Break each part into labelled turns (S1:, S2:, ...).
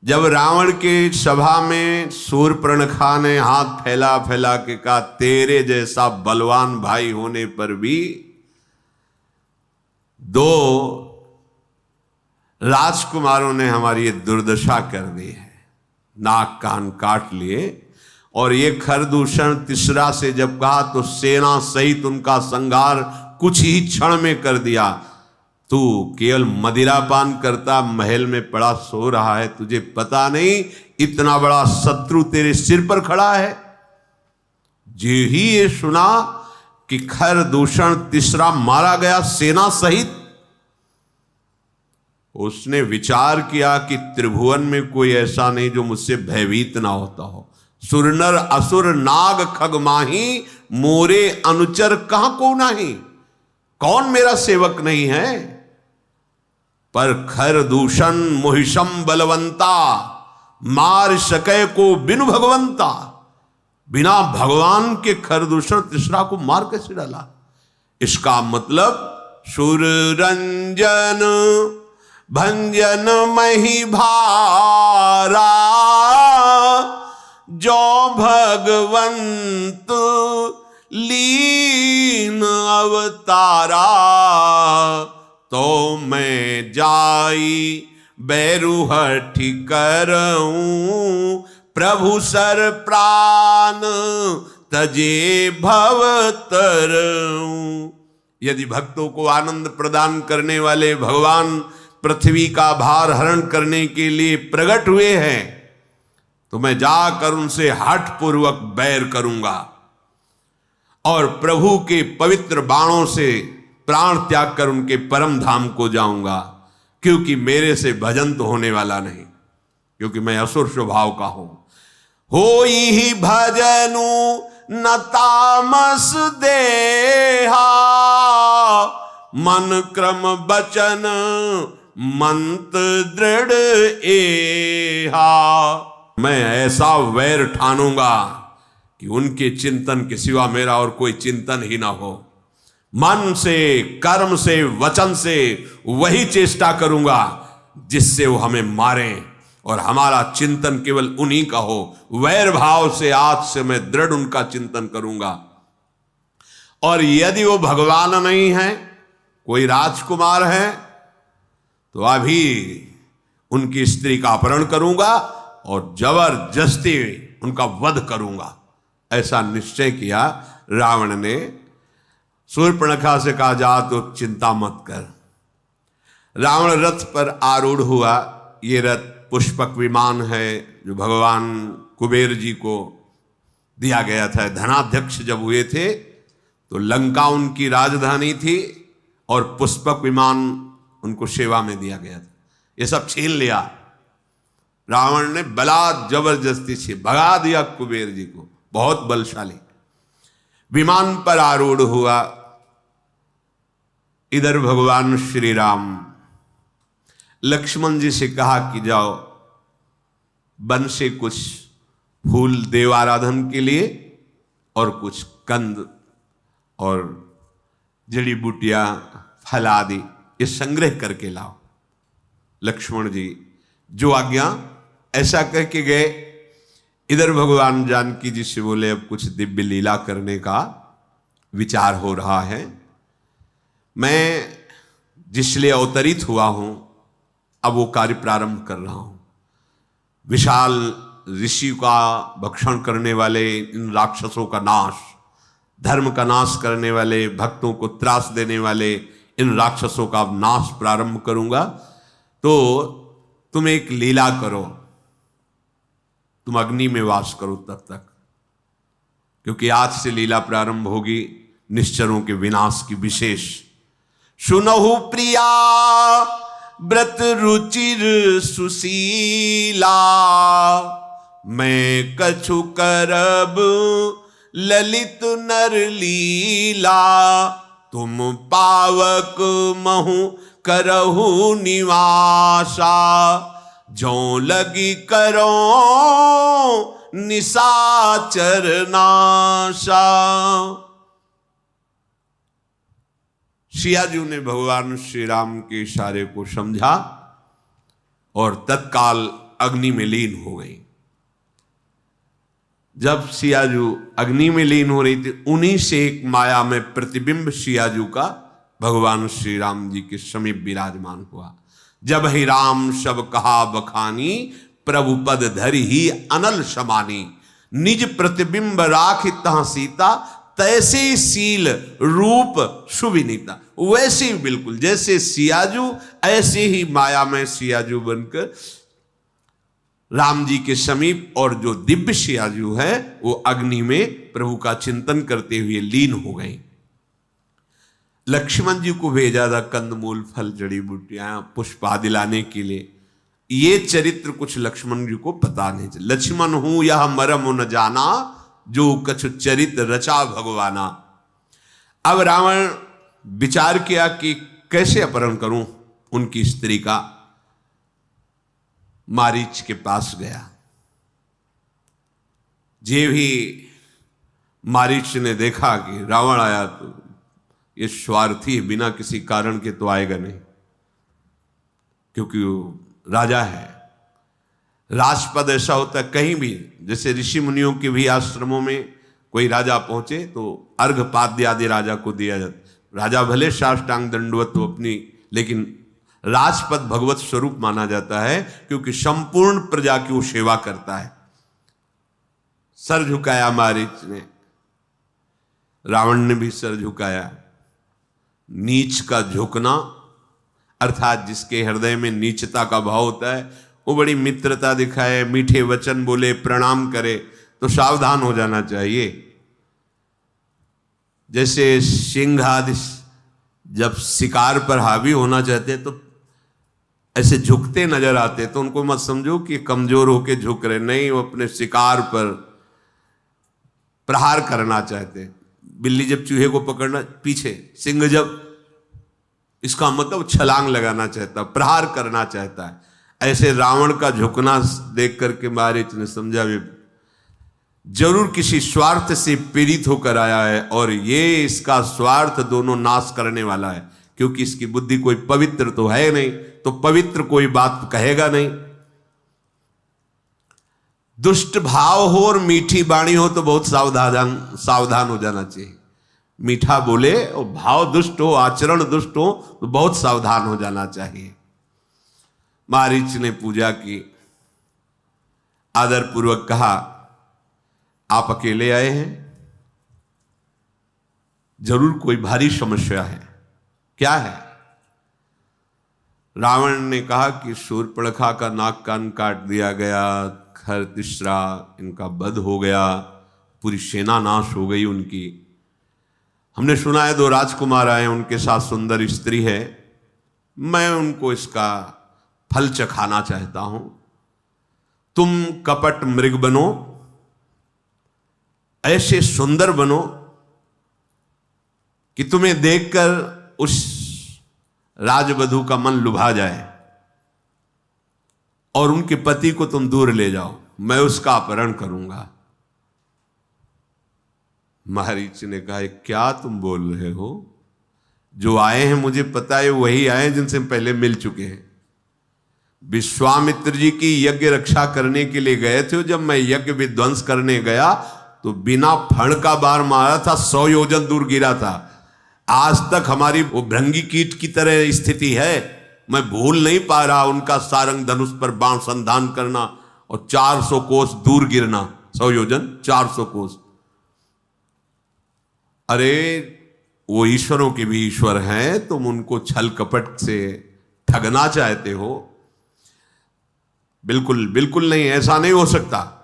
S1: जब रावण के सभा में शूर्पणखा ने हाथ फैला फैला के कहा, तेरे जैसा बलवान भाई होने पर भी दो राजकुमारों ने हमारी ये दुर्दशा कर दी है, नाक कान काट लिए। और ये खरदूषण तीसरा से जब कहा तो सेना सहित उनका संहार कुछ ही क्षण में कर दिया। तू केवल मदिरापान करता महल में पड़ा सो रहा है, तुझे पता नहीं इतना बड़ा शत्रु तेरे सिर पर खड़ा है। जो ही ये सुना कि खरदूषण तीसरा मारा गया सेना सहित, उसने विचार किया कि त्रिभुवन में कोई ऐसा नहीं जो मुझसे भयभीत ना होता हो। सुरनर असुर नाग खग माही, मोरे अनुचर कहां को नहीं। कौन मेरा सेवक नहीं है? पर खरदूषण मोहिशम बलवंता, मार सके को बिनु भगवंता। बिना भगवान के खरदूषण तीसरा को मार कैसे डाला? इसका मतलब सुर रंजन भंजन मही भारा, जो भगवंत लीन अवतारा। तो मैं जाई बैरुहठि करऊं, प्रभु सर प्राण तजे भव तरऊं। यदि भक्तों को आनंद प्रदान करने वाले भगवान पृथ्वी का भार हरण करने के लिए प्रकट हुए हैं, तो मैं जाकर उनसे हठ पूर्वक बैर करूंगा और प्रभु के पवित्र बाणों से प्राण त्याग कर उनके परम धाम को जाऊंगा। क्योंकि मेरे से भजन तो होने वाला नहीं, क्योंकि मैं असुर स्वभाव का हूं। होई ही भजनु न तामस देहा, मन क्रम बचन मंत्र दृढ़ एहा। मैं ऐसा वैर ठानूंगा कि उनके चिंतन के सिवा मेरा और कोई चिंतन ही ना हो। मन से, कर्म से, वचन से वही चेष्टा करूंगा जिससे वो हमें मारें, और हमारा चिंतन केवल उन्हीं का हो। वैर भाव से आज से मैं दृढ़ उनका चिंतन करूंगा। और यदि वो भगवान नहीं है, कोई राजकुमार है, तो अभी उनकी स्त्री का अपहरण करूंगा और जबरदस्ती उनका वध करूंगा। ऐसा निश्चय किया रावण ने। शूर्पणखा से कहा, जा तो चिंता मत कर। रावण रथ पर आरूढ़ हुआ। ये रथ पुष्पक विमान है जो भगवान कुबेर जी को दिया गया था। धनाध्यक्ष जब हुए थे तो लंका उनकी राजधानी थी और पुष्पक विमान उनको सेवा में दिया गया था। ये सब छीन लिया रावण ने, बलात् जबरदस्ती से भगा दिया कुबेर जी को। बहुत बलशाली विमान पर आरूढ़ हुआ। इधर भगवान श्री राम लक्ष्मण जी से कहा कि जाओ वन से कुछ फूल देवाराधन के लिए और कुछ कंद और जड़ी बूटियां फल आदि ये संग्रह करके लाओ। लक्ष्मण जी जो आज्ञा, ऐसा करके गए। इधर भगवान जानकी जी से बोले, अब कुछ दिव्य लीला करने का विचार हो रहा है। मैं जिसलिए अवतरित हुआ हूं, अब वो कार्य प्रारंभ कर रहा हूं। विशाल ऋषि का भक्षण करने वाले इन राक्षसों का नाश, धर्म का नाश करने वाले, भक्तों को त्रास देने वाले इन राक्षसों का नाश प्रारंभ करूंगा। तो तुम एक लीला करो, तुम अग्नि में वास करो तब तक, क्योंकि आज से लीला प्रारंभ होगी निश्चरों के विनाश की विशेष। सुनहु प्रिया व्रत रुचिर सुशीला, मैं कछु करब ललित नर लीला। तुम पावक महु करहु निवासा, जो लगी करो निशाचर नाशा। सियाजू ने भगवान श्री राम के इशारे को समझा और तत्काल अग्नि में लीन हो गई। जब सियाजू अग्नि में लीन हो रही थी, उन्हीं से एक माया में प्रतिबिंब सियाजू का भगवान श्री राम जी के समीप विराजमान हुआ। जब ही राम सब कहा बखानी, प्रभु पद धरि ही अनल समानी। निज प्रतिबिंब राख तहाँ सीता, तैसे सील रूप सुविनीता। वैसे ही बिल्कुल जैसे सियाजू, ऐसे ही माया में सियाजू बनकर राम जी के समीप, और जो दिव्य सियाजू है वो अग्नि में प्रभु का चिंतन करते हुए लीन हो गए। लक्ष्मण जी को भेजा था कंदमूल फल जड़ी बूटियां पुष्प आदि लाने के लिए। ये चरित्र कुछ लक्ष्मण जी को पता नहीं चला। लक्ष्मण हूं यह मरम न जाना, जो कछु चरित्र रचा भगवाना। अब रावण विचार किया कि कैसे अपहरण करूं उनकी स्त्री का। मारीच के पास गया। जे भी मारीच ने देखा कि रावण आया तो ये स्वार्थी है, बिना किसी कारण के तो आएगा नहीं, क्योंकि वो राजा है। राजपद ऐसा होता है कहीं भी, जैसे ऋषि मुनियों के भी आश्रमों में कोई राजा पहुंचे तो अर्घपाद्य आदि राजा को दिया जाता। राजा भले साष्टांग दंडवत हो अपनी, लेकिन राजपद भगवत स्वरूप माना जाता है, क्योंकि संपूर्ण प्रजा की वो सेवा करता है। सर झुकाया मारीच ने, रावण ने भी सर झुकाया। नीच का झुकना अर्थात जिसके हृदय में नीचता का भाव होता है, वो बड़ी मित्रता दिखाए, मीठे वचन बोले, प्रणाम करे तो सावधान हो जाना चाहिए। जैसे सिंह आदि जब शिकार पर हावी होना चाहते तो ऐसे झुकते नजर आते, तो उनको मत समझो कि कमजोर होके झुक रहे, नहीं, वो अपने शिकार पर प्रहार करना चाहते। बिल्ली जब चूहे को पकड़ना पीछे, सिंह जब, इसका मतलब छलांग लगाना चाहता, प्रहार करना चाहता है। ऐसे रावण का झुकना देख करके मारीच ने समझा भी जरूर किसी स्वार्थ से पीड़ित होकर आया है, और ये इसका स्वार्थ दोनों नाश करने वाला है, क्योंकि इसकी बुद्धि कोई पवित्र तो है नहीं, तो पवित्र कोई बात कहेगा नहीं। दुष्ट भाव हो और मीठी वाणी हो तो बहुत सावधान हो जाना चाहिए। मीठा बोले और भाव दुष्ट हो, आचरण दुष्ट हो तो बहुत सावधान हो जाना चाहिए। मारीच ने पूजा की, आदर पूर्वक कहा, आप अकेले आए हैं, जरूर कोई भारी समस्या है, क्या है? रावण ने कहा कि शूर्पणखा का नाक कान काट दिया गया, खरतिश्रा इनका वध हो गया, पूरी सेना नाश हो गई उनकी। हमने सुना है 2 राजकुमार आए, उनके साथ सुंदर स्त्री है, मैं उनको इसका फल चखाना चाहता हूं। तुम कपट मृग बनो, ऐसे सुंदर बनो कि तुम्हें देखकर उस राजवधू का मन लुभा जाए और उनके पति को तुम दूर ले जाओ, मैं उसका अपहरण करूंगा। मारीच ने कहा, क्या तुम बोल रहे हो? जो आए हैं मुझे पता है वही आए हैं जिनसे पहले मिल चुके हैं। विश्वामित्र जी की यज्ञ रक्षा करने के लिए गए थे, जब मैं यज्ञ विध्वंस करने गया तो बिना फण का बार मारा था, 100 योजन दूर गिरा था। आज तक हमारी वो भृंगी कीट की तरह स्थिति है, मैं भूल नहीं पा रहा उनका सारंग धनुष पर बाण संधान करना और 400 कोस दूर गिरना, 100 योजन 400 कोस। अरे वो ईश्वरों के भी ईश्वर हैं, तुम उनको छल कपट से ठगना चाहते हो? बिल्कुल बिल्कुल नहीं, ऐसा नहीं हो सकता।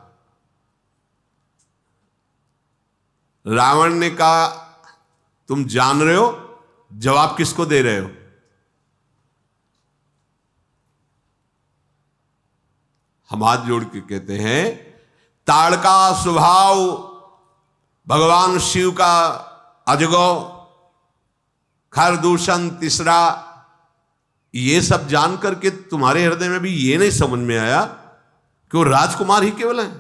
S1: रावण ने कहा, तुम जान रहे हो जवाब किसको दे रहे हो? हम हाथ जोड़ के कहते हैं, ताड़का स्वभाव भगवान शिव का अजगौ, खरदूषण तीसरा, ये सब जान करके तुम्हारे हृदय में भी ये नहीं समझ में आया कि वो राजकुमार ही केवल हैं।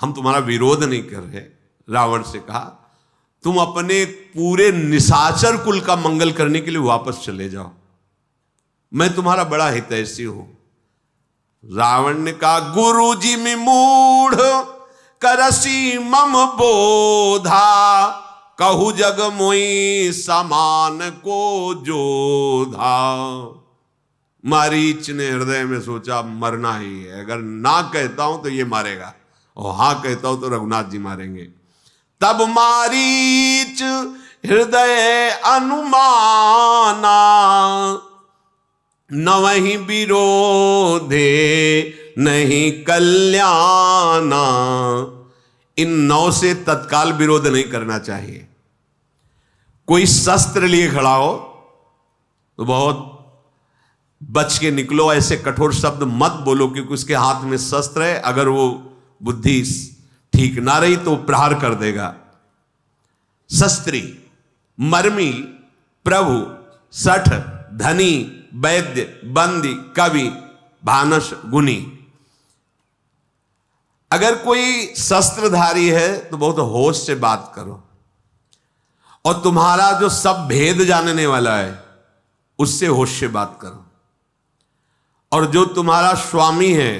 S1: हम तुम्हारा विरोध नहीं कर रहे। रावण से कहा, तुम अपने पूरे निशाचर कुल का मंगल करने के लिए वापस चले जाओ, मैं तुम्हारा बड़ा हितैषी हूं। रावण ने कहा, गुरु जी में मूढ़ करसी मम बोधा, कहु जग मोई समान को जोधा। मारीच ने हृदय में सोचा मरना ही है, अगर ना कहता हूं तो ये मारेगा और हां कहता हूं तो रघुनाथ जी मारेंगे। तब मारीच हृदय अनुमाना, न वही विरोधे नहीं कल्याणा। इन 9 से तत्काल विरोध नहीं करना चाहिए। कोई शस्त्र लिए खड़ा हो तो बहुत बच के निकलो, ऐसे कठोर शब्द मत बोलो क्योंकि उसके हाथ में शस्त्र है। अगर वो बुद्धि ठीक ना रही तो प्रहार कर देगा। शस्त्री, मर्मी, प्रभु, सठ, धनी, वैद्य, बंदी, कवि, भानस, गुनी। अगर कोई शस्त्रधारी है तो बहुत होश से बात करो, और तुम्हारा जो सब भेद जानने वाला है उससे होश से बात करो, और जो तुम्हारा स्वामी है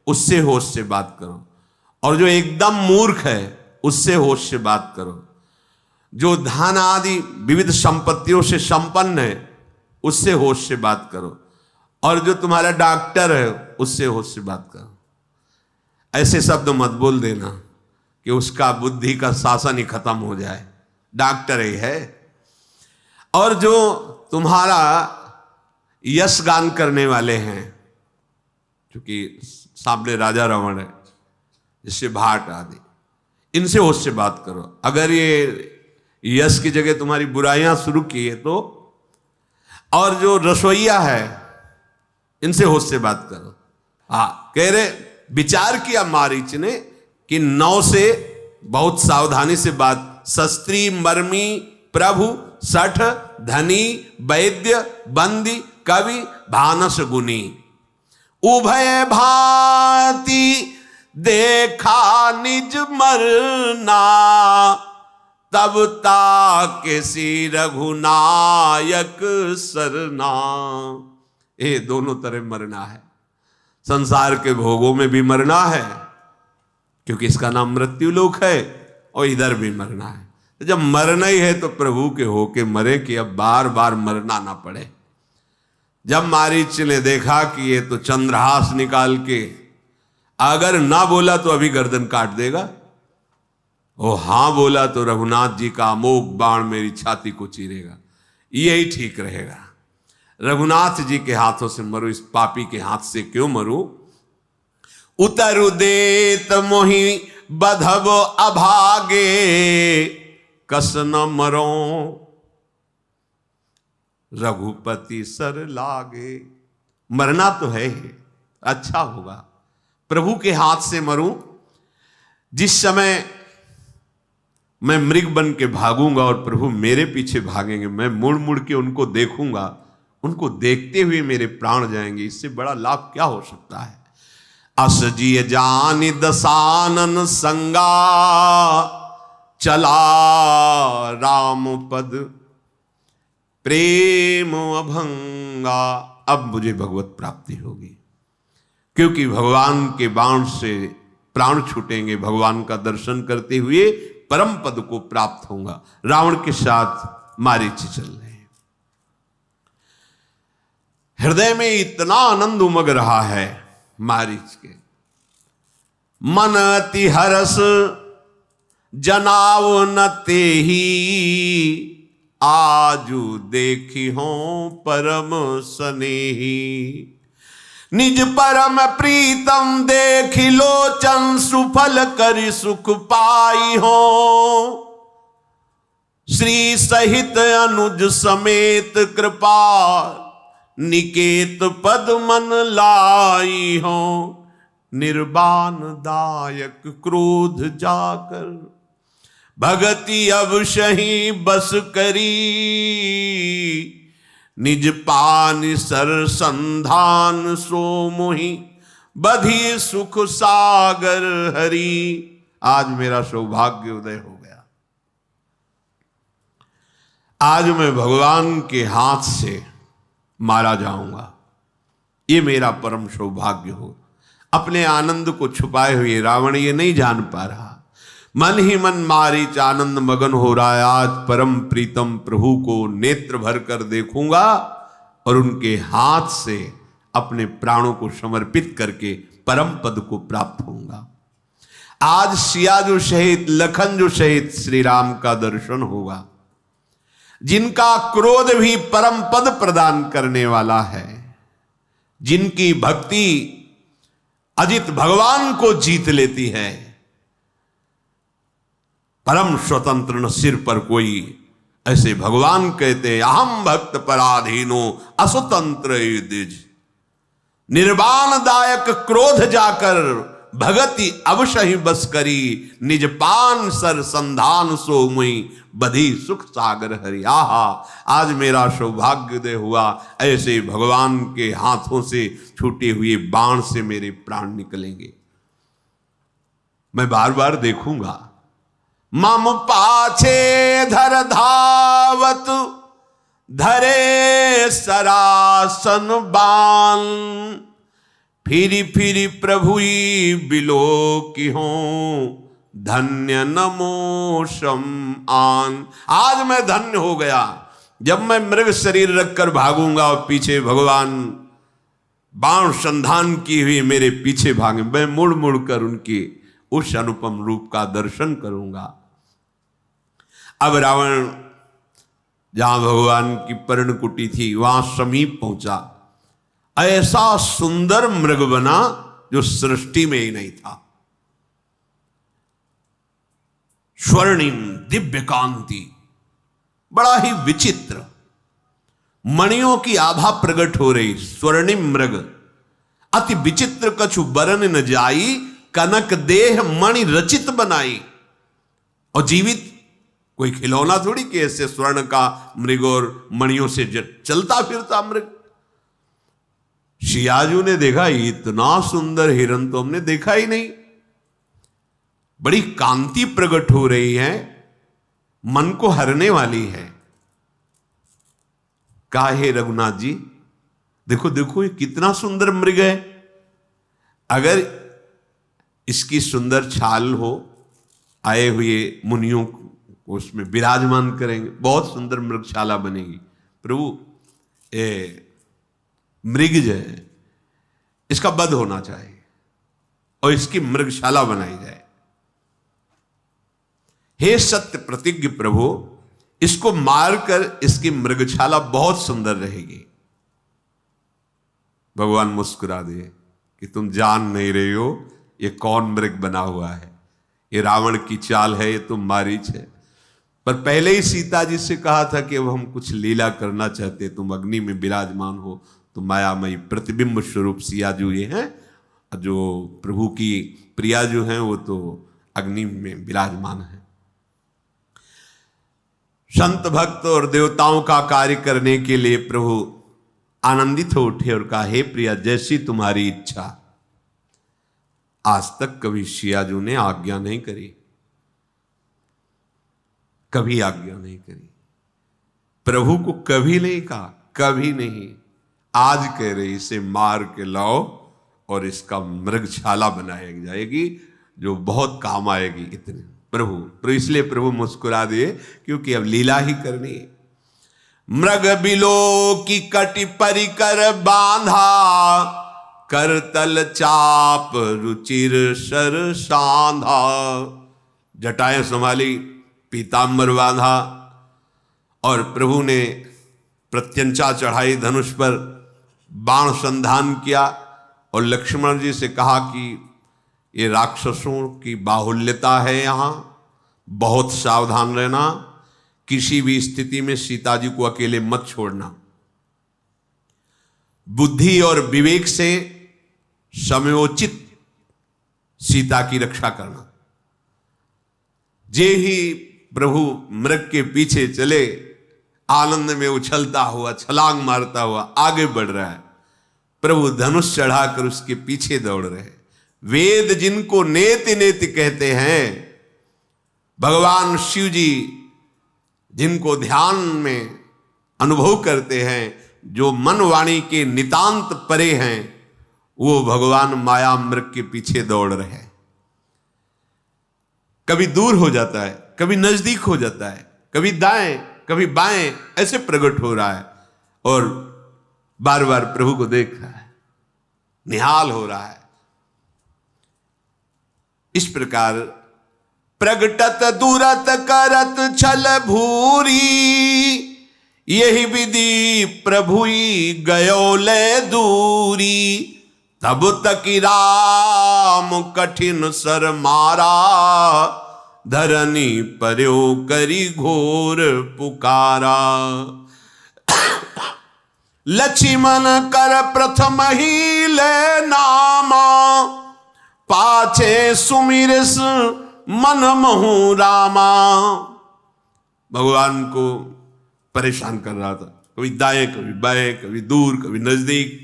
S1: उससे होश से बात करो, और जो एकदम मूर्ख है उससे होश से बात करो, जो धन आदि विविध संपत्तियों से संपन्न है उससे होश से बात करो, और जो तुम्हारा डॉक्टर है उससे होश से बात करो। ऐसे शब्द मत बोल देना कि उसका बुद्धि का शासन ही खत्म हो जाए, डॉक्टर ही है। और जो तुम्हारा यश गान करने वाले हैं, क्योंकि सामने राजा रावण है, जिससे भाट आदि, इनसे होश से बात करो। अगर ये यश की जगह तुम्हारी बुराइयां शुरू की है तो, और जो रसोईया है इनसे होश से बात करो। कह रहे विचार किया मारीच ने कि 9 से बहुत सावधानी से बात। शस्त्री, मर्मी, प्रभु, सठ, धनी, वैद्य, बंदी, कवि, भानस, गुनी। उभय भांति देखा निज मरना, तब ताके सी रघुनायक सरना। ये दोनों तरह मरना है। संसार के भोगों में भी मरना है क्योंकि इसका नाम मृत्यु लोक है, और इधर भी मरना है। तो जब मरना ही है तो प्रभु के होके मरे कि अब बार बार मरना ना पड़े। जब मारीच ने देखा कि ये तो चंद्रहास निकाल के अगर ना बोला तो अभी गर्दन काट देगा, और हां बोला तो रघुनाथ जी का अमोघ बाण मेरी छाती को चीरेगा, यही ठीक रहेगा। रघुनाथ जी के हाथों से मरो, इस पापी के हाथ से क्यों मरूं। उतरु देत मोहि बधब अभागे, कस न मरो रघुपति सर लागे। मरना तो है ही, अच्छा होगा प्रभु के हाथ से मरूं। जिस समय मैं मृग बन के भागूंगा और प्रभु मेरे पीछे भागेंगे, मैं मुड़ मुड़ के उनको देखूंगा, उनको देखते हुए मेरे प्राण जाएंगे। इससे बड़ा लाभ क्या हो सकता है। अस जिय जानि दसानन संगा, चला राम पद प्रेम अभंगा। अब मुझे भगवत प्राप्ति होगी, क्योंकि भगवान के बाण से प्राण छूटेंगे। भगवान का दर्शन करते हुए परम पद को प्राप्त होगा। रावण के साथ मारीच चल रहे हैं। हृदय में इतना आनंद उमग रहा है मारीच के। मन अति हरस जनाव न तेहि, आजू देखी हो परम स्नेही। निज परम प्रीतम देखि लोचन, सुफल करि सुख पाई हो। श्री सहित अनुज समेत कृपा, निकेत पद मन लाई हो। निर्वाण दायक क्रोध जाकर, भगति अवशहि बस करी। निज पानि सर संधान सो मोहि, बधी सुख सागर हरि। आज मेरा सौभाग्य उदय हो गया। आज मैं भगवान के हाथ से मारा जाऊंगा। ये मेरा परम सौभाग्य हो। अपने आनंद को छुपाए हुए रावण ये नहीं जान पा रहा। मन ही मन मारीच आनंद मगन हो रहा है। आज परम प्रीतम प्रभु को नेत्र भर कर देखूंगा और उनके हाथ से अपने प्राणों को समर्पित करके परम पद को प्राप्त होऊंगा। आज सियाजू सहित लखनजू सहित श्री राम का दर्शन होगा, जिनका क्रोध भी परम पद प्रदान करने वाला है, जिनकी भक्ति अजित भगवान को जीत लेती है। परम स्वतंत्र न सिर पर कोई, ऐसे भगवान कहते अहम भक्त पराधीनो असुतंत्र द्विज। निर्वाण दायक क्रोध जाकर भगति अवश्य बस करी, निज पान सर संधान सो मुई बधी सुख सागर हरि। आहा, आज मेरा सौभाग्योदय हुआ। ऐसे भगवान के हाथों से छूटे हुए बाण से मेरे प्राण निकलेंगे। मैं बार बार देखूंगा। मम पाछे धर धावत धरे सरासन बान, फिरी फिरी प्रभुई बिलो की हो धन्य नमो शम आन। आज मैं धन्य हो गया जब मैं मृग शरीर रखकर भागूंगा और पीछे भगवान बाण संधान की हुई मेरे पीछे भागे। मैं मुड़ मुड़ कर उनके उस अनुपम रूप का दर्शन करूंगा। अब रावण जहां भगवान की पर्णकुटी थी वहां समीप पहुंचा। ऐसा सुंदर मृग बना जो सृष्टि में ही नहीं था। स्वर्णिम दिव्य कांति, बड़ा ही विचित्र, मणियों की आभा प्रकट हो रही। स्वर्णिम मृग अति विचित्र, कछु बरन न जाई, कनक देह मणि रचित बनाई। और जीवित कोई खिलौना थोड़ी कि ऐसे स्वर्ण का मृग और मणियों से चलता फिरता मृग। सियाजू ने देखा इतना सुंदर हिरन तो हमने देखा ही नहीं। बड़ी कांति प्रकट हो रही है, मन को हरने वाली है। काहे रघुनाथ जी, देखो देखो ये कितना सुंदर मृग है। अगर इसकी सुंदर छाल हो, आए हुए मुनियों को उसमें विराजमान करेंगे, बहुत सुंदर मृगशाला बनेगी। प्रभु मृग जो है इसका वध होना चाहिए और इसकी मृगशाला बनाई जाए। हे सत्य प्रतिज्ञ प्रभु, इसको मारकर इसकी मृगशाला बहुत सुंदर रहेगी। भगवान मुस्कुरा दिए कि तुम जान नहीं रही हो ये कौन मृग बना हुआ है। ये रावण की चाल है, ये तो मारीच है। पर पहले ही सीता जी से कहा था कि अब हम कुछ लीला करना चाहते, तुम अग्नि में विराजमान हो। तो मायामयी प्रतिबिंब स्वरूप सिया जो ये हैं, जो प्रभु की प्रिया जो हैं, वो तो अग्नि में विराजमान है। संत भक्त और देवताओं का कार्य करने के लिए प्रभु आनंदित हो उठे और कहा, हे प्रिया, जैसी तुम्हारी इच्छा। आज तक कभी सियाजू ने आज्ञा नहीं करी, कभी आज्ञा नहीं करी। प्रभु को कभी नहीं कहा, कभी नहीं। आज कह रही इसे मार के लाओ और इसका मृगशाला बनाई जाएगी जो बहुत काम आएगी। इतने प्रभु इसलिए प्रभु मुस्कुरा दिए क्योंकि अब लीला ही करनी है। मृग बिलो की कटि परिकर बांधा, करतल चाप रुचिर सर सांधा। जटाएं संभाली, पीतांबर बांधा और प्रभु ने प्रत्यंचा चढ़ाई, धनुष पर बाण संधान किया और लक्ष्मण जी से कहा कि ये राक्षसों की बाहुल्यता है, यहां बहुत सावधान रहना, किसी भी स्थिति में सीता जी को अकेले मत छोड़ना। बुद्धि और विवेक से समयोचित सीता की रक्षा करना। जे ही प्रभु मृग के पीछे चले, आनंद में उछलता हुआ, छलांग मारता हुआ आगे बढ़ रहा है। प्रभु धनुष चढ़ाकर उसके पीछे दौड़ रहे। वेद जिनको नेति नेति कहते हैं, भगवान शिव जी जिनको ध्यान में अनुभव करते हैं, जो मन वाणी के नितांत परे हैं, वो भगवान माया मृग के पीछे दौड़ रहे हैं। कभी दूर हो जाता है, कभी नजदीक हो जाता है, कभी दाएं कभी बाएं, ऐसे प्रकट हो रहा है और बार बार प्रभु को देख रहा है, निहाल हो रहा है। इस प्रकार प्रगटत दूरत करत छल भूरी, यही विधि प्रभुई गयो ले दूरी। तब तक राम कठिन सर मारा, धरनी पर्यो करी घोर पुकारा। लक्ष्मण कर प्रथम ही ले नामा, पाछे सुमिरस मन महु रामा। भगवान को परेशान कर रहा था, कभी दाएं कभी बाएं, कभी दूर कभी नजदीक।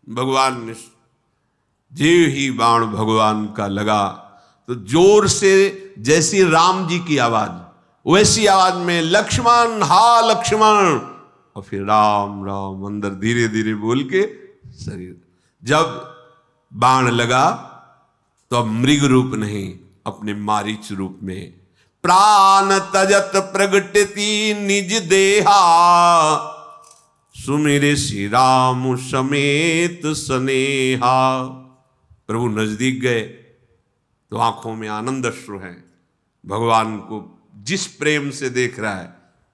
S1: भगवान ने जीव ही बाण भगवान का लगा तो जोर से जैसी राम जी की आवाज, वैसी आवाज में लक्ष्मण हा लक्ष्मण, और फिर राम राम अंदर धीरे धीरे बोल के शरीर। जब बाण लगा तो अब मृग रूप नहीं, अपने मारीच रूप में प्राण तजत प्रगटती निज देहा, सुमिरे श्री राम समेत स्नेहा। प्रभु नजदीक गए तो आंखों में आनंद अश्रु हैं। भगवान को जिस प्रेम से देख रहा है,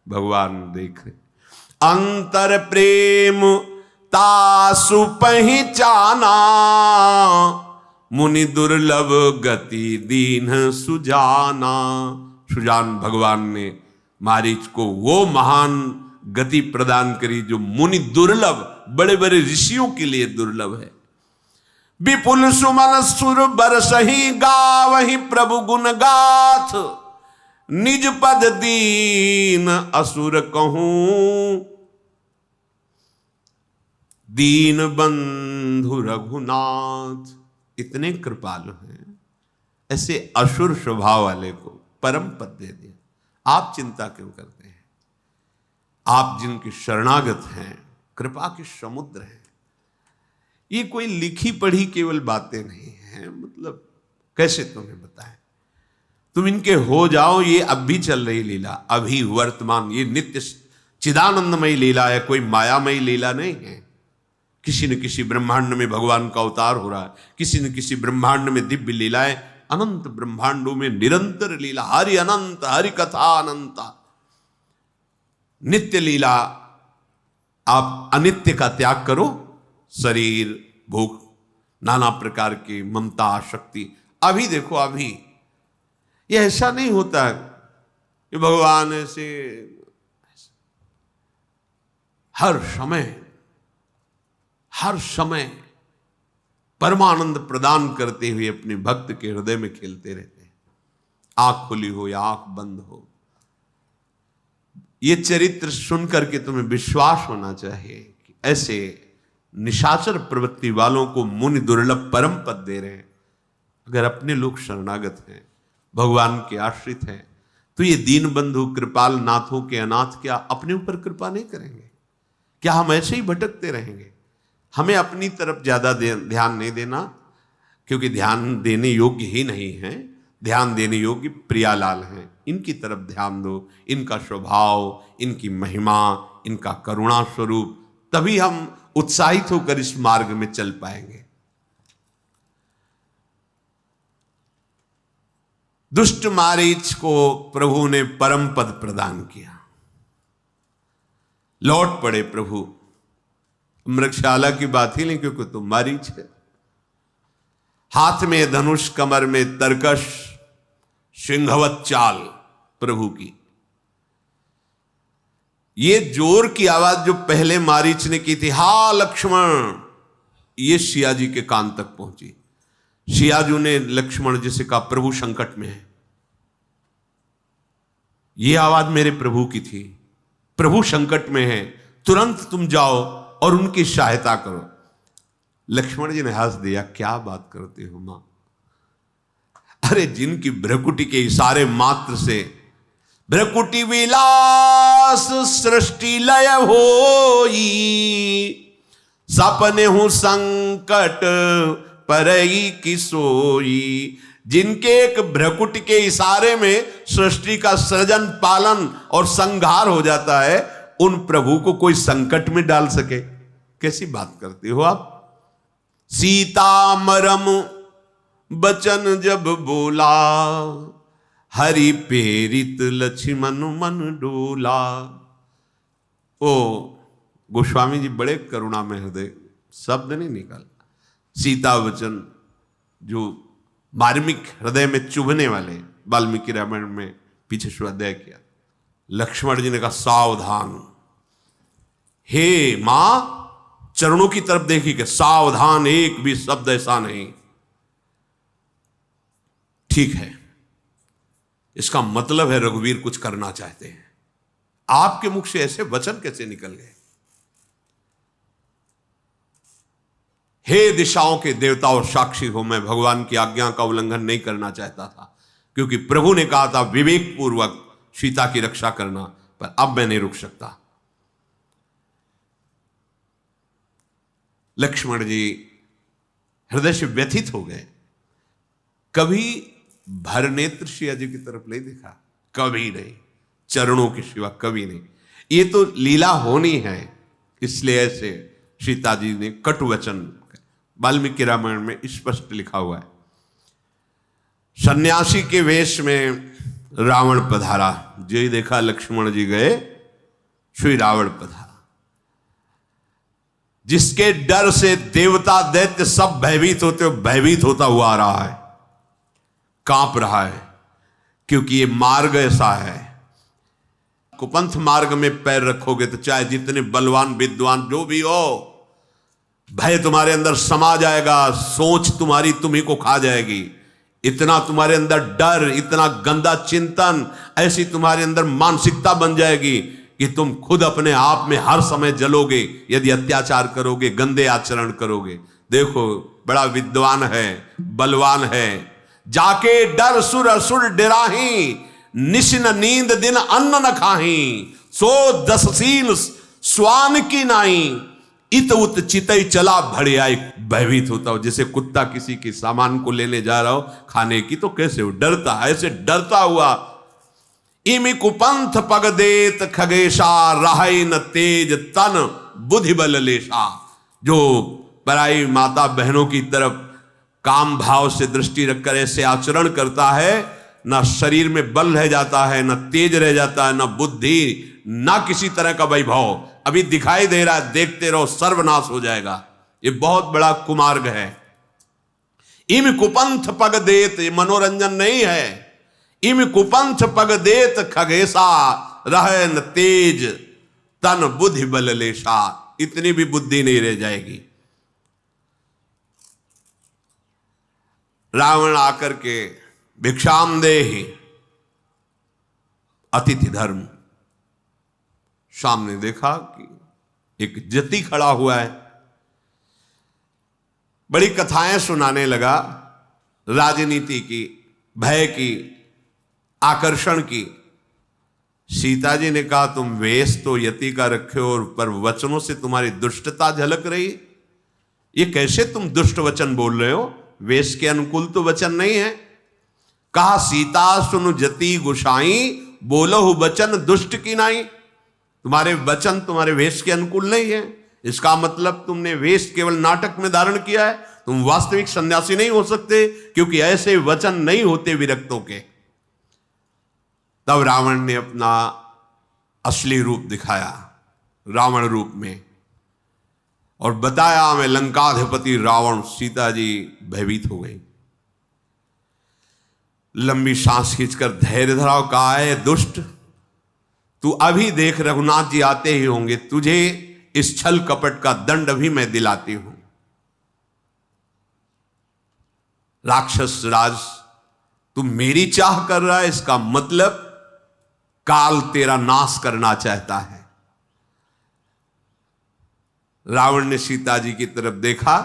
S1: भगवान देख रहे। अंतर प्रेम तासु पहचाना, मुनि दुर्लभ गति दीन सुजाना। सुजान भगवान ने मारीच को वो महान गति प्रदान करी जो मुनि दुर्लभ, बड़े बड़े ऋषियों के लिए दुर्लभ है। विपुल सुमन सुर बरसही गावहि प्रभु गुण गाथ, निज पद दीन असुर कहूं, दीन बंधु रघुनाथ। इतने कृपालु हैं, ऐसे असुर स्वभाव वाले को परम पद दे दिया। आप चिंता क्यों करते हैं? आप जिनके शरणागत हैं, कृपा के समुद्र हैं। ये कोई लिखी पढ़ी केवल बातें नहीं हैं, मतलब कैसे तुम्हें बताएं। तुम इनके हो जाओ, ये अब भी चल रही लीला, अभी वर्तमान, ये नित्य चिदानंदमयी लीला है, कोई मायामयी लीला नहीं है। किसी न किसी ब्रह्मांड में भगवान का अवतार हो रहा है, किसी न किसी ब्रह्मांड में दिव्य लीलाएं, अनंत ब्रह्मांडों में निरंतर लीला, हरि अनंत, हरि कथा अनंता, नित्य लीला। आप अनित्य का त्याग करो, शरीर, भूख, नाना प्रकार की ममता, आसक्ति। अभी देखो, अभी ये ऐसा नहीं होता कि भगवान ऐसे हर समय परमानंद प्रदान करते हुए अपने भक्त के हृदय में खेलते रहते हैं, आंख खुली हो या आंख बंद हो। ये चरित्र सुन करके तुम्हें विश्वास होना चाहिए कि ऐसे निशाचर प्रवृत्ति वालों को मुनि दुर्लभ परम पद दे रहे हैं। अगर अपने लोग शरणागत हैं, भगवान के आश्रित हैं, तो ये दीन बंधु कृपाल नाथों के अनाथ क्या अपने ऊपर कृपा नहीं करेंगे? क्या हम ऐसे ही भटकते रहेंगे? हमें अपनी तरफ ज्यादा ध्यान नहीं देना, क्योंकि ध्यान देने योग्य ही नहीं है। ध्यान देने योग्य प्रियालाल हैं, इनकी तरफ ध्यान दो, इनका स्वभाव, इनकी महिमा, इनका करुणा स्वरूप, तभी हम उत्साहित होकर इस मार्ग में चल पाएंगे। दुष्ट मारीच को प्रभु ने परम पद प्रदान किया। लौट पड़े प्रभु, मृगशाला की बात ही नहीं, क्योंकि तुम मारीच है। हाथ में धनुष, कमर में तरकश, सिंहवत चाल प्रभु की। ये जोर की आवाज जो पहले मारीच ने की थी, हा लक्ष्मण, ये सिया जी के कान तक पहुंची। सियाजू ने लक्ष्मण जी से कहा, प्रभु संकट में है। ये आवाज मेरे प्रभु की थी, प्रभु संकट में है, तुरंत तुम जाओ और उनकी सहायता करो। लक्ष्मण जी ने हंस दिया, क्या बात करते हो मां? अरे जिनकी भ्रकुटी के इशारे मात्र से भ्रकुटी विलास सृष्टि लय होई, सपने हूं संकट परई की सोई। जिनके एक भ्रकुट के इशारे में सृष्टि का सृजन पालन और संहार हो जाता है, उन प्रभु को कोई संकट में डाल सके? कैसी बात करते हो आप? सीता मरम बचन जब बोला, हरि प्रेरित लक्ष्मण मन डोला। ओ गोस्वामी जी बड़े करुणा में हृदय, शब्द नहीं निकाल। सीता वचन जो मार्मिक हृदय में चुभने वाले, वाल्मीकि रामायण में पीछे स्वाध्याय किया। लक्ष्मण जी ने कहा सावधान, हे मां चरणों की तरफ देखी कि सावधान, एक भी शब्द ऐसा नहीं। ठीक है, इसका मतलब है रघुवीर कुछ करना चाहते हैं। आपके मुख से ऐसे वचन कैसे निकल गए? हे दिशाओं के देवता और साक्षी हो, मैं भगवान की आज्ञा का उल्लंघन नहीं करना चाहता था, क्योंकि प्रभु ने कहा था विवेक पूर्वक सीता की रक्षा करना, पर अब मैं नहीं रुक सकता। लक्ष्मण जी हृदय से व्यथित हो गए। कभी भरनेत्र सिया जी की तरफ नहीं देखा, कभी नहीं, चरणों के सिवा कभी नहीं। ये तो लीला होनी है, इसलिए ऐसे सीता जी ने कटु वचन, वाल्मीकि रामायण में स्पष्ट लिखा हुआ है। सन्यासी के वेश में रावण पधारा, जो देखा लक्ष्मण जी गए, श्री रावण पधारा। जिसके डर से देवता दैत्य सब भयभीत होता हुआ आ रहा है, कांप रहा है, क्योंकि ये मार्ग ऐसा है। कुपंथ मार्ग में पैर रखोगे तो चाहे जितने बलवान विद्वान जो भी हो, भय तुम्हारे अंदर समा जाएगा, सोच तुम्हारी तुम्ही को खा जाएगी। इतना तुम्हारे अंदर डर, इतना गंदा चिंतन, ऐसी तुम्हारे अंदर मानसिकता बन जाएगी कि तुम खुद अपने आप में हर समय जलोगे यदि अत्याचार करोगे, गंदे आचरण करोगे। देखो बड़ा विद्वान है, बलवान है, जाके डर सुर असुर डराही, निशिन नींद दिन अन्न न खाही, सो दसशील स्वान की नाई, इत उत चितई चला भड़ियाई। भयभीत होता हो, जैसे कुत्ता किसी के सामान को लेने जा रहा हो खाने की, तो कैसे हो, डरता है, ऐसे डरता हुआ। इमि कुपंथ पग देत खगेशा, राहै न तेज तन बुद्धि बल लेशा। जो पराई माता बहनों की तरफ काम भाव से दृष्टि रखकर ऐसे आचरण करता है, ना शरीर में बल रह जाता है, ना तेज रह जाता है, ना बुद्धि, ना किसी तरह का वैभव। अभी दिखाई दे रहा है, देखते रहो, सर्वनाश हो जाएगा। ये बहुत बड़ा कुमार्ग है। इम कुपंथ पग देत, ये मनोरंजन नहीं है। इम कुपंथ पग देत खगेशा, रह न तेज तन बुद्धि बल लेशा। इतनी भी बुद्धि नहीं रह जाएगी। रावण आकर के भिक्षाम देहि, अतिथि धर्म, सामने देखा कि एक जति खड़ा हुआ है, बड़ी कथाएं सुनाने लगा, राजनीति की, भय की, आकर्षण की। सीता जी ने कहा तुम वेश तो यति का रखे हो, और पर वचनों से तुम्हारी दुष्टता झलक रही। ये कैसे तुम दुष्ट वचन बोल रहे हो? वेश के अनुकूल तो वचन नहीं है। कहा सीता सुनु जति गुसाई, बोलो वचन दुष्ट की नाई। तुम्हारे वचन तुम्हारे वेश के अनुकूल नहीं है। इसका मतलब तुमने वेश केवल नाटक में धारण किया है, तुम वास्तविक सन्यासी नहीं हो सकते, क्योंकि ऐसे वचन नहीं होते विरक्तों के। तब रावण ने अपना असली रूप दिखाया, रावण रूप में, और बताया मैं लंकाधिपति रावण। सीता जी भयभीत हो गई, लंबी सांस खींचकर धैर्य धराओ। कहा है दुष्ट, तू अभी देख रघुनाथ जी आते ही होंगे, तुझे इस छल कपट का दंड भी मैं दिलाती हूं। राक्षस राज, तू मेरी चाह कर रहा है, इसका मतलब काल तेरा नाश करना चाहता है। रावण ने सीता जी की तरफ देखा।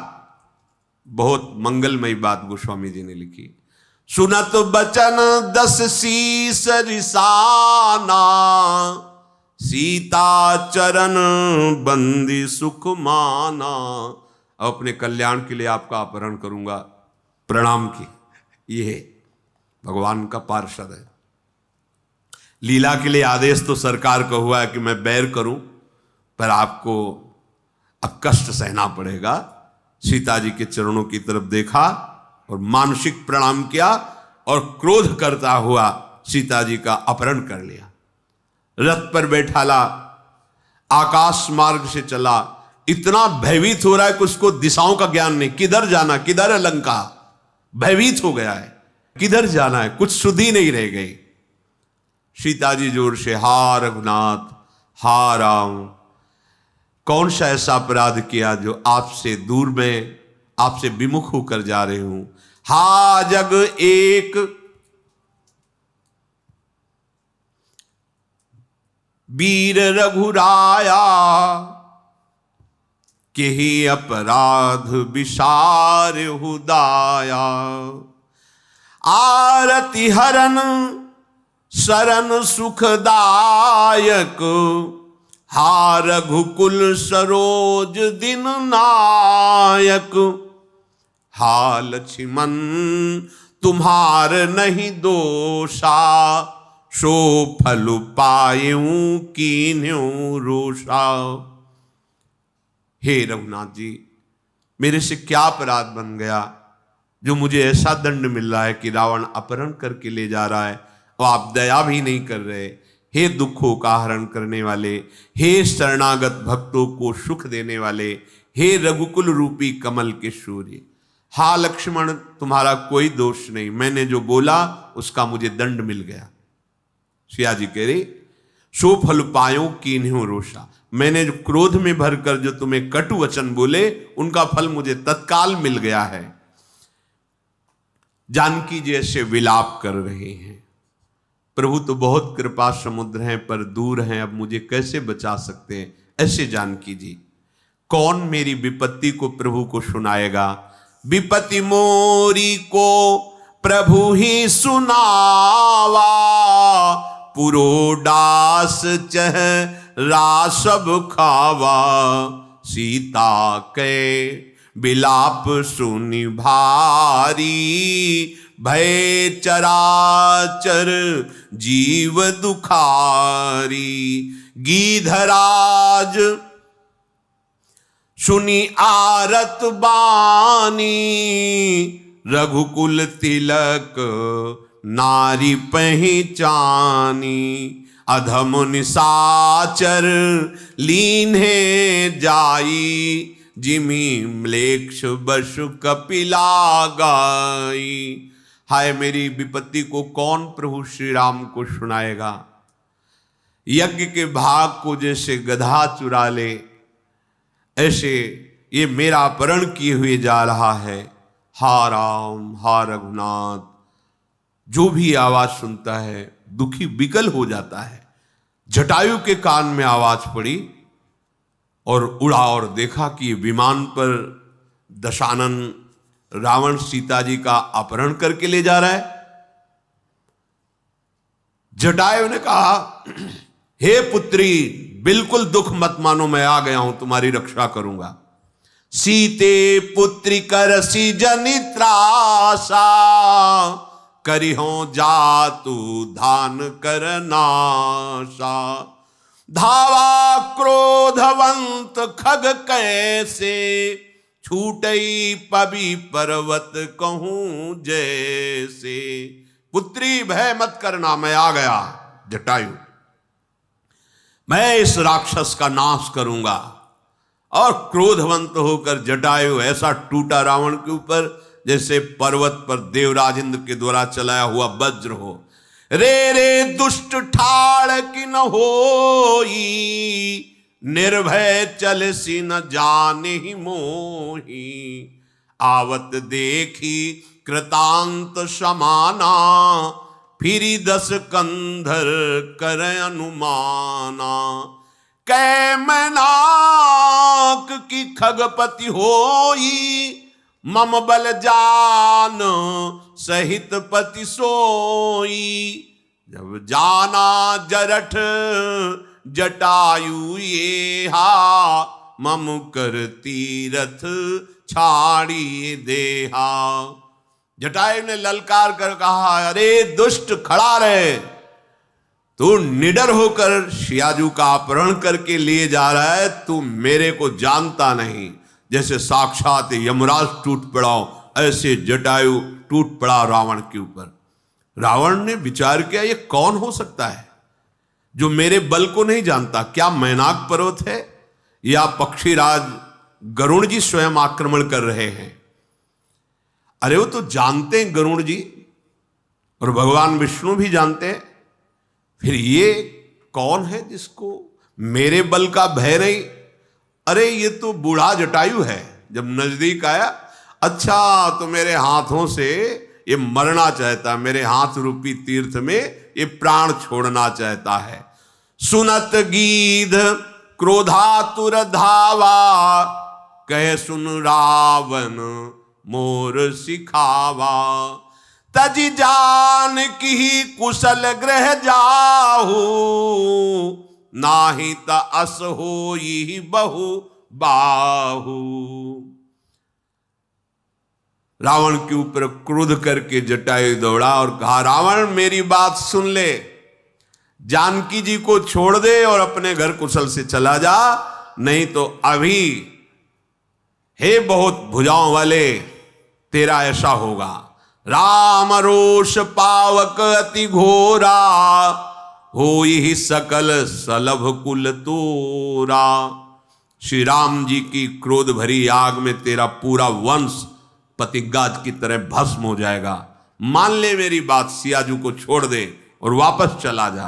S1: बहुत मंगलमयी बात गोस्वामी जी ने लिखी। सुनत बचन दस शीस रिसाना, सीता चरण बंदी सुख माना। अपने कल्याण के लिए आपका अपहरण करूंगा, प्रणाम की। ये भगवान का पार्षद है। लीला के लिए आदेश तो सरकार का हुआ है कि मैं बैर करूं, पर आपको अब कष्ट सहना पड़ेगा। सीता जी के चरणों की तरफ देखा और मानसिक प्रणाम किया और क्रोध करता हुआ सीता जी का अपहरण कर लिया। रथ पर बैठाला, आकाश मार्ग से चला। इतना भयभीत हो रहा है कि उसको दिशाओं का ज्ञान नहीं, किधर जाना, किधर है लंका। भयभीत हो गया है, किधर जाना है, कुछ सुधि नहीं रह गई। सीता जी जोर से, हा रघुनाथ, हा राम, कौन सा ऐसा अपराध किया जो आपसे दूर में, आपसे विमुख होकर जा रहे हूं। हा जग एक वीर रघुराया, के ही अपराध विसार हुदाया। आरति हरन शरण सुखदायक, हा रघुकुल सरोज दिन नायक। हा लक्ष्मण तुम्हार नहीं दोषा, सो फल पायूं कीन्ह्यों रोषा। हे रघुनाथ जी, मेरे से क्या अपराध बन गया जो मुझे ऐसा दंड मिल रहा है कि रावण अपहरण करके ले जा रहा है और आप दया भी नहीं कर रहे। हे दुखों का हरण करने वाले, हे शरणागत भक्तों को सुख देने वाले, हे रघुकुल रूपी कमल के सूर्य। हा लक्ष्मण तुम्हारा कोई दोष नहीं, मैंने जो बोला उसका मुझे दंड मिल गया। सिया जी कह रहे, सो फल पायो कीन्ह्यों रोषा, मैंने जो क्रोध में भरकर जो तुम्हें कटु वचन बोले उनका फल मुझे तत्काल मिल गया है। जानकी जैसे विलाप कर रहे हैं, प्रभु तो बहुत कृपा समुद्र हैं पर दूर हैं, अब मुझे कैसे बचा सकते हैं। ऐसे जानकी जी, कौन मेरी विपत्ति को प्रभु को सुनाएगा। विपत्ति मोरी को प्रभु ही सुनावा, पुरोडास चह रासब खावा। सीता के विलाप सुनि भारी, भय चराचर जीव दुखारी। गीधराज सुनि आरत बानी, रघुकुल तिलक नारी पहचानी। अधम निशाचर लीन्हे जाई, जिमी म्लेच्छ बसु कपिला गाई। हाय मेरी विपत्ति को कौन प्रभु श्री राम को सुनाएगा। यज्ञ के भाग को जैसे गधा चुरा ले, ऐसे ये मेरा अपहरण किए हुए जा रहा है। हा राम, हा रघुनाथ, जो भी आवाज सुनता है दुखी विकल हो जाता है। जटायु के कान में आवाज पड़ी और उड़ा और देखा कि विमान पर दशानन रावण सीता जी का अपहरण करके ले जा रहा है। जटायु ने कहा, हे पुत्री, बिल्कुल दुख मत मानो, मैं आ गया हूं, तुम्हारी रक्षा करूंगा। सीते पुत्री करसी जनि त्रासा, करिहो जातु धान कर नाशा। धावा क्रोधवंत खग कैसे, छूटई पबी पर्वत कहूं जैसे। पुत्री भय मत करना, मैं आ गया जटायु, मैं इस राक्षस का नाश करूंगा। और क्रोधवंत होकर जटायु ऐसा टूटा रावण के ऊपर जैसे पर्वत पर देवराज इंद्र के द्वारा चलाया हुआ वज्र हो। रे रे दुष्ट ठाड़ की न होई, निर्भय चल सी न जाने ही मोही। आवत देखी कृतांत समाना, फिरी दस कंधर कर अनुमाना। कै मैनाक की खगपति होई, मम बल जान सहित पति सोई। जब जाना जरठ जटायु ये हा, मम कर तीरथ छाड़ी देहा। जटायु ने ललकार कर कहा, अरे दुष्ट खड़ा रहे, तू निडर होकर शियाजू का अपहरण करके लिए जा रहा है, तू मेरे को जानता नहीं। जैसे साक्षात यमराज टूट पड़ा हो, ऐसे जटायु टूट पड़ा रावण के ऊपर। रावण ने विचार किया, ये कौन हो सकता है जो मेरे बल को नहीं जानता? क्या मैनाक पर्वत है या पक्षीराज गरुड़ जी स्वयं आक्रमण कर रहे हैं? अरे वो तो जानते हैं गरुड़ जी, और भगवान विष्णु भी जानते हैं, फिर ये कौन है जिसको मेरे बल का भय नहीं? अरे ये तो बूढ़ा जटायु है। जब नजदीक आया, अच्छा तो मेरे हाथों से ये मरना चाहता, मेरे हाथ रूपी तीर्थ में ये प्राण छोड़ना चाहता है। सुनत गीध क्रोधातुर धावा, कह सुन रावण मोर सिखावा। तजी जान की कुशल ग्रह जाहू, नाही त अस होई बहु बाहू। रावण के ऊपर क्रोध करके जटायु दौड़ा और कहा, रावण मेरी बात सुन ले, जानकी जी को छोड़ दे और अपने घर कुशल से चला जा, नहीं तो अभी हे बहुत भुजाओं वाले तेरा ऐसा होगा। राम रोष पावक अति घोरा, होई सकल सलभ कुल तोरा। श्री राम जी की क्रोध भरी आग में तेरा पूरा वंश पतिगाज की तरह भस्म हो जाएगा। मान ले मेरी बात, सियाजू को छोड़ दे और वापस चला जा।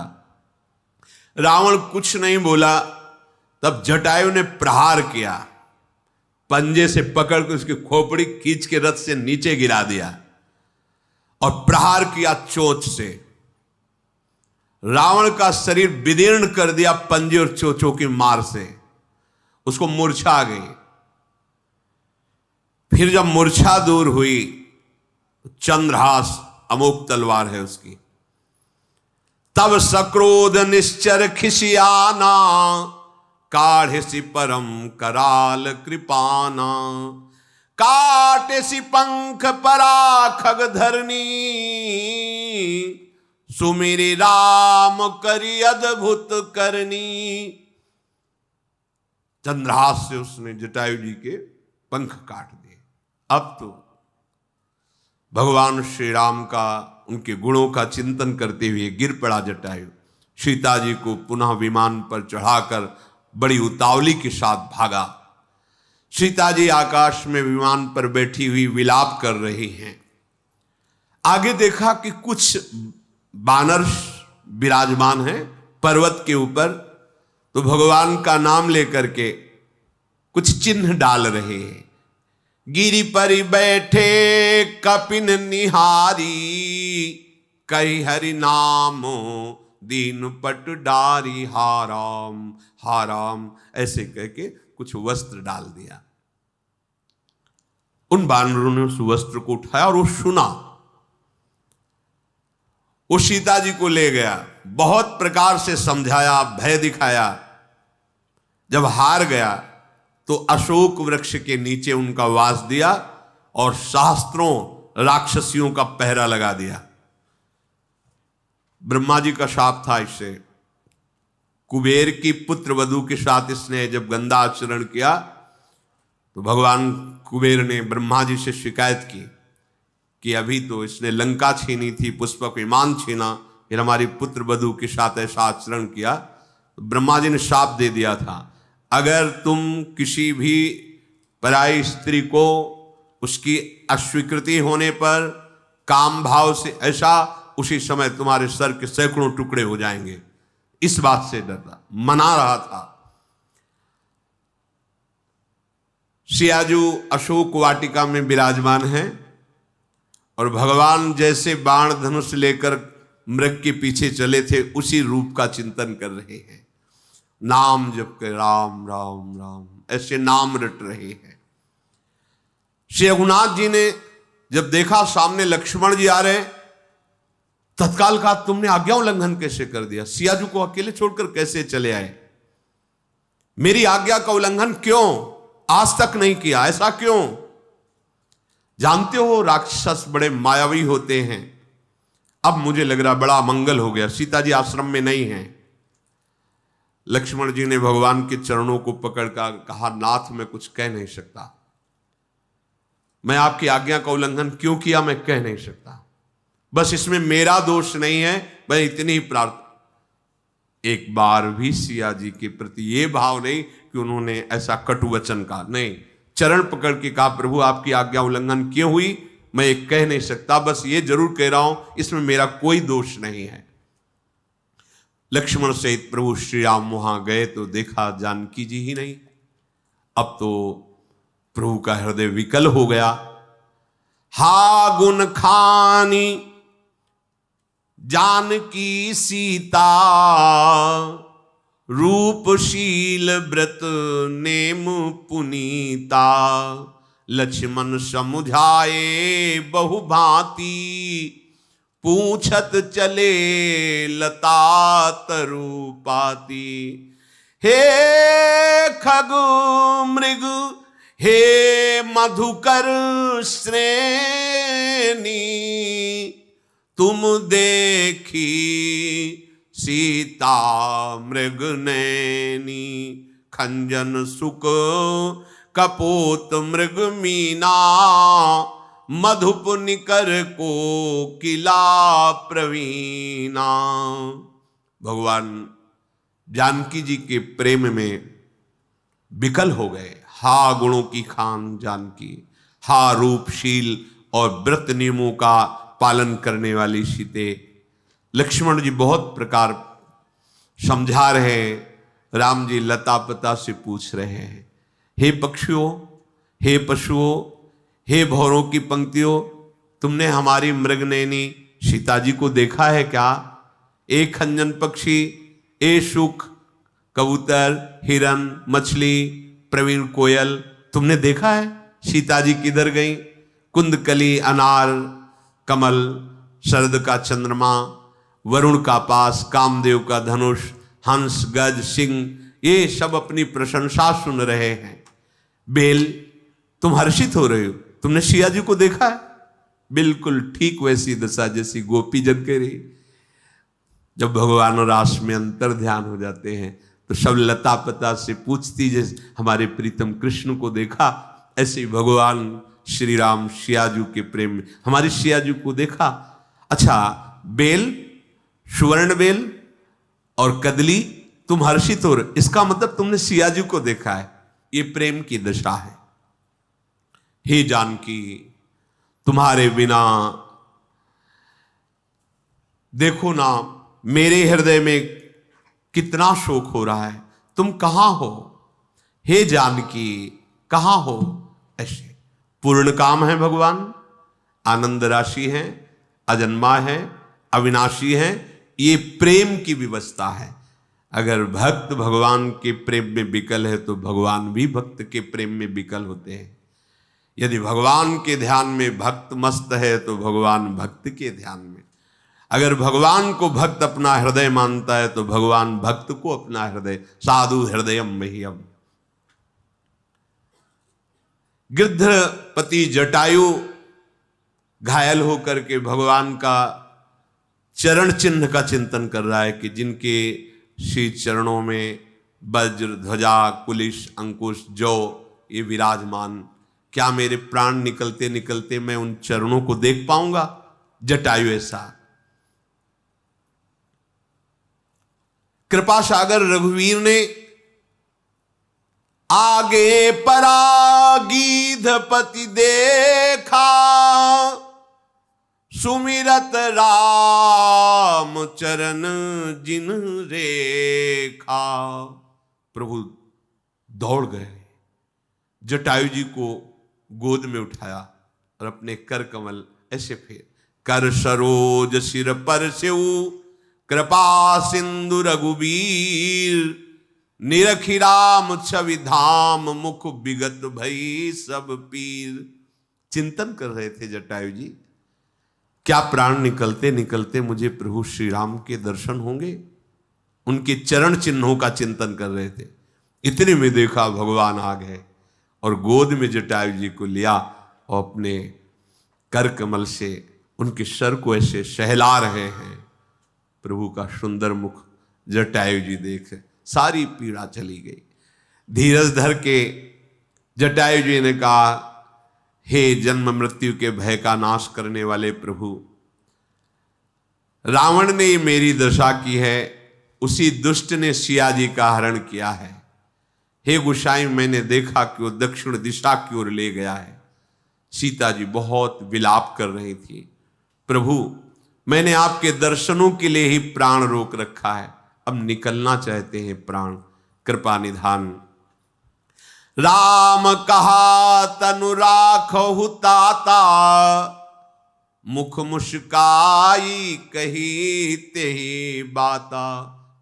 S1: रावण कुछ नहीं बोला। तब जटायु ने प्रहार किया, पंजे से पकड़ के उसकी खोपड़ी खींच के रथ से नीचे गिरा दिया और प्रहार किया चोंच से। रावण का शरीर विदीर्ण कर दिया पंजे और चोंचों की मार से, उसको मूर्छा आ गई। फिर जब मूर्छा दूर हुई, चंद्रहास अमोघ तलवार है उसकी, तब सक्रोध निश्चर खिसियाना, काढ़े सी परम कराल कृपाना। काटे सी पंख परा खग धरनी, सुमिरि राम करी अद्भुत करनी। चंद्रहास से उसने जटायु जी के पंख काट दिए। अब तो भगवान श्री राम का, उनके गुणों का चिंतन करते हुए गिर पड़ा जटायु। सीता जी को पुनः विमान पर चढ़ाकर बड़ी उतावली के साथ भागा। सीता जी आकाश में विमान पर बैठी हुई विलाप कर रही हैं। आगे देखा कि कुछ बानर विराजमान हैं पर्वत के ऊपर, तो भगवान का नाम लेकर के कुछ चिन्ह डाल रहे हैं। गिरि पर बैठे कपिन निहारी, कही हरि नामो दीन पट डारी। हाराम हाराम ऐसे कह के कुछ वस्त्र डाल दिया। उन बानरों ने उस वस्त्र को उठाया और वो सुना। वो सीता जी को ले गया, बहुत प्रकार से समझाया, भय दिखाया। जब हार गया तो अशोक वृक्ष के नीचे उनका वास दिया और सहस्त्रों राक्षसियों का पहरा लगा दिया। ब्रह्मा जी का शाप था इससे। कुबेर की पुत्र वधू के साथ इसने जब गंदा आचरण किया तो भगवान कुबेर ने ब्रह्मा जी से शिकायत की कि अभी तो इसने लंका छीनी थी, पुष्पक विमान छीना, फिर हमारी पुत्र वधू के साथ ऐसा आचरण किया। तो ब्रह्मा जी ने शाप दे दिया था, अगर तुम किसी भी पराई स्त्री को उसकी अस्वीकृति होने पर काम भाव से ऐसा, उसी समय तुम्हारे सर के सैकड़ों टुकड़े हो जाएंगे। इस बात से डरता, मना रहा था। सियाजू अशोक वाटिका में विराजमान है और भगवान जैसे बाण धनुष लेकर मृग के पीछे चले थे, उसी रूप का चिंतन कर रहे हैं। नाम जप के राम राम राम ऐसे नाम रट रहे हैं। श्री रघुनाथ जी ने जब देखा सामने लक्ष्मण जी आ रहे, तत्काल कहा तुमने आज्ञा उल्लंघन कैसे कर दिया, सिया जी को अकेले छोड़कर कैसे चले आए, मेरी आज्ञा का उल्लंघन क्यों आज तक नहीं किया, ऐसा क्यों? जानते हो राक्षस बड़े मायावी होते हैं। अब मुझे लग रहा बड़ा मंगल हो गया, सीता जी आश्रम में नहीं है। लक्ष्मण जी ने भगवान के चरणों को पकड़कर कहा, नाथ मैं कुछ कह नहीं सकता, मैं आपकी आज्ञा का उल्लंघन क्यों किया मैं कह नहीं सकता, बस इसमें मेरा दोष नहीं है, मैं इतनी ही प्रार्थना। एक बार भी सिया जी के प्रति यह भाव नहीं कि उन्होंने ऐसा कटु वचन कहा, नहीं, चरण पकड़ के कहा प्रभु आपकी आज्ञा उल्लंघन क्यों हुई मैं ये कह नहीं सकता, बस ये जरूर कह रहा हूं इसमें मेरा कोई दोष नहीं है। लक्ष्मण सहित प्रभु श्री राम वहां गए तो देखा जानकी जी ही नहीं। अब तो प्रभु का हृदय विकल हो गया। हा गुण खानी जानकी सीता, रूपशील व्रत नेम पुनीता, लक्ष्मण समुझाए बहु भांति, पूछत चले लता तरुपाती। हे खग मृग हे मधुकर श्रेणी, तुम देखी सीता मृग नैनी, खंजन सुक कपोत मृग मीना, मधुप निकर को किला प्रवीणा। भगवान जानकी जी के प्रेम में विकल हो गए। हा गुणों की खान जानकी, हा रूपशील और व्रत नियमों का पालन करने वाली सीते। लक्ष्मण जी बहुत प्रकार समझा रहे हैं, राम जी लता पता से पूछ रहे हैं, हे पक्षियों, हे पशुओं, हे भौरों की पंक्तियों, तुमने हमारी मृगनयनी सीता जी को देखा है क्या? एक खंजन पक्षी, ए सुख कबूतर, हिरन, मछली, प्रवीण कोयल, तुमने देखा है सीता जी किधर गई? कुंदकली, अनार, कमल, शरद का चंद्रमा, वरुण का पास, कामदेव का धनुष, हंस, गज, सिंह, ये सब अपनी प्रशंसा सुन रहे हैं। बेल, तुम हर्षित हो रहे हो, तुमने सिया जी को देखा है? बिल्कुल ठीक वैसी दशा जैसी गोपी जन के रही। जब भगवान और रास में अंतर ध्यान हो जाते हैं तो सब लता पता से पूछती, जैसे हमारे प्रीतम कृष्ण को देखा, ऐसे भगवान श्री राम सियाजू के प्रेम में हमारी सियाजू को देखा। अच्छा, बेल, सुवर्ण बेल और कदली, तुम हर्षित हो रहे, इसका मतलब तुमने सियाजू को देखा है। ये प्रेम की दशा है। हे जानकी, तुम्हारे बिना देखो ना मेरे हृदय में कितना शोक हो रहा है, तुम कहां हो? हे जानकी कहां हो? ऐसे पूर्ण काम है भगवान, आनंद राशि है, अजन्मा है, अविनाशी है, ये प्रेम की व्यवस्था है। अगर भक्त भगवान के प्रेम में विकल है तो भगवान भी भक्त के प्रेम में विकल होते हैं। यदि भगवान के ध्यान में भक्त मस्त है तो भगवान भक्त के ध्यान में, अगर भगवान को भक्त अपना हृदय मानता है तो भगवान भक्त को अपना हृदय, साधु हृदयम मह्यम। गिद्धपति जटायु घायल होकर के भगवान का चरण चिन्ह का चिंतन कर रहा है कि जिनके श्री चरणों में वज्र, ध्वजा, कुलिश, अंकुश, जौ ये विराजमान, क्या मेरे प्राण निकलते निकलते मैं उन चरणों को देख पाऊंगा? जटायु ऐसा। कृपा सागर रघुवीर ने आगे परागीधपति देखा, सुमिरत राम चरण जिन रेखा। प्रभु दौड़ गए, जटायु जी को गोद में उठाया और अपने कर कमल ऐसे फेर, कर सरोज सिर पर सेऊ, कृपा सिंधु रघुबीर, निरखी राम छवि धाम, मुख विगत भई सब पीर। चिंतन कर रहे थे जटायु जी, क्या प्राण निकलते निकलते मुझे प्रभु श्री राम के दर्शन होंगे? उनके चरण चिन्हों का चिंतन कर रहे थे। इतने में देखा भगवान आ गए और गोद में जटायु जी को लिया और अपने कर कमल से उनके सर को ऐसे सहला रहे हैं। प्रभु का सुंदर मुख जटायु जी देख सारी पीड़ा चली गई। धीरज धर के जटायु जी ने कहा, हे जन्म मृत्यु के भय का नाश करने वाले प्रभु, रावण ने मेरी दशा की है, उसी दुष्ट ने सिया जी का हरण किया है। हे गोसाई, मैंने देखा कि वो दक्षिण दिशा की ओर ले गया है। सीता जी बहुत विलाप कर रही थी। प्रभु, मैंने आपके दर्शनों के लिए ही प्राण रोक रखा है, अब निकलना चाहते हैं प्राण, कृपा निधान। राम कहा तनु राखहु ताता, मुख मुस्काई कही तेहि बाता।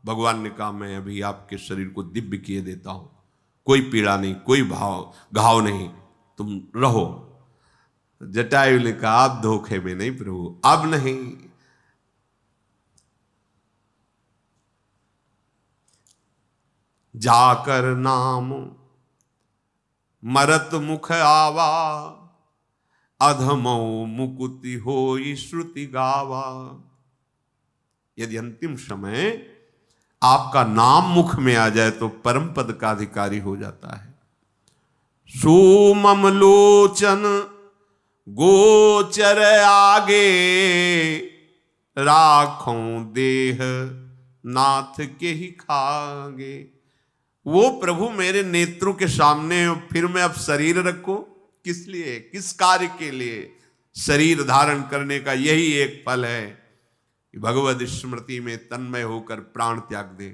S1: भगवान ने कहा, मैं अभी आपके शरीर को दिव्य किए देता हूं, कोई पीड़ा नहीं, कोई घाव नहीं, तुम रहो। जटायु ने कहा, आप धोखे में नहीं प्रभु, अब नहीं। जाकर नाम मरत मुख आवा, अधमो मुकुति होई श्रुति गावा। यदि अंतिम समय आपका नाम मुख में आ जाए तो परम पद का अधिकारी हो जाता है। सुमम लोचन गोचर आगे, राखों देह नाथ के ही खागे। वो प्रभु मेरे नेत्रों के सामने, फिर मैं अब शरीर रखूं किस लिए, किस कार्य के लिए? शरीर धारण करने का यही एक फल है कि भगवत स्मृति में तन्मय होकर प्राण त्याग दे।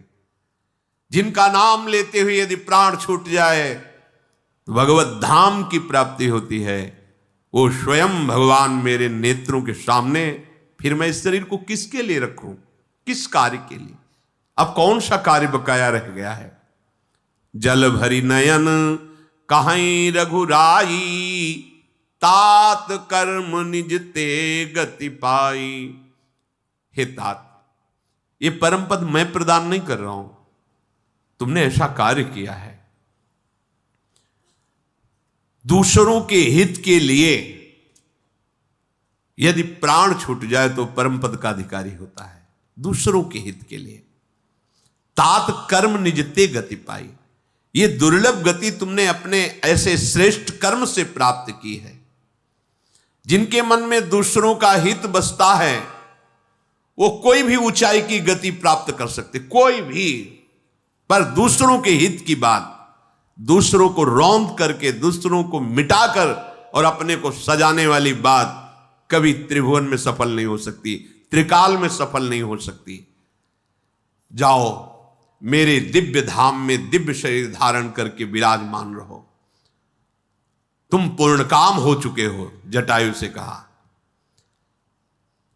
S1: जिनका नाम लेते हुए यदि प्राण छूट जाए तो भगवत धाम की प्राप्ति होती है। वो स्वयं भगवान मेरे नेत्रों के सामने, फिर मैं इस शरीर को किसके लिए रखूं, किस कार्य के लिए? अब कौन सा कार्य बकाया रह गया है? जल भरी नयन कहीं रघुराई, तात कर्म निज ते गति पाई। हे तात, ये परम पद मैं प्रदान नहीं कर रहा हूं, तुमने ऐसा कार्य किया है। दूसरों के हित के लिए यदि प्राण छूट जाए तो परम पद का अधिकारी होता है। दूसरों के हित के लिए तात कर्म निजते गति पाई। ये दुर्लभ गति तुमने अपने ऐसे श्रेष्ठ कर्म से प्राप्त की है। जिनके मन में दूसरों का हित बसता है वो कोई भी ऊंचाई की गति प्राप्त कर सकते, कोई भी। पर दूसरों के हित की बात, दूसरों को रौंद करके, दूसरों को मिटाकर और अपने को सजाने वाली बात कभी त्रिभुवन में सफल नहीं हो सकती, त्रिकाल में सफल नहीं हो सकती। जाओ मेरे दिव्य धाम में दिव्य शरीर धारण करके विराजमान रहो। तुम पूर्ण काम हो चुके हो, जटायु से कहा।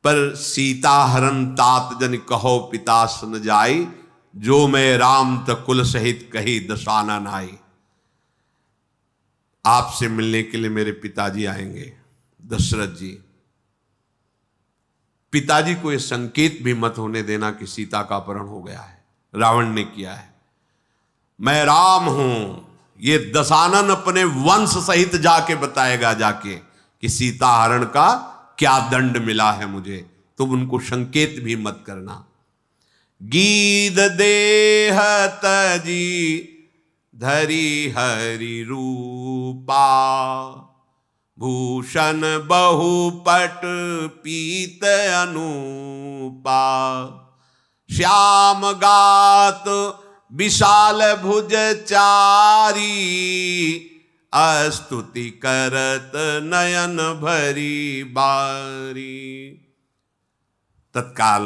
S1: पर सीता हरण तात जन कहो पिता सन जाई, जो मैं राम तकुल सहित कही दशानन आई। आपसे मिलने के लिए मेरे पिताजी आएंगे, दशरथ जी। पिताजी को यह संकेत भी मत होने देना कि सीता का अपहरण हो गया है, रावण ने किया है। मैं राम हूं, ये दशानन अपने वंश सहित जाके बताएगा जाके कि सीता हरण का क्या दंड मिला है मुझे। तुम उनको संकेत भी मत करना। गीध देह तजी धरी हरि रूपा, भूषण बहुपट पीत अनूपा। श्याम गात विशाल भुज चारी, अस्तुति करत नयन भरी बारी। तत्काल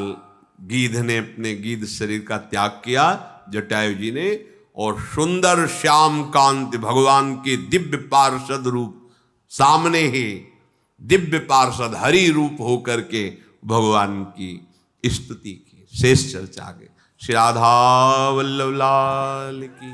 S1: गीध ने अपने गीध शरीर का त्याग किया, जटायु जी ने, और सुंदर श्याम कांति भगवान के दिव्य पार्षद रूप सामने ही, दिव्य पार्षद हरि रूप होकर के भगवान की स्तुति की। शेष चर्चा आगे। श्री राधा वल्लभ लाल की।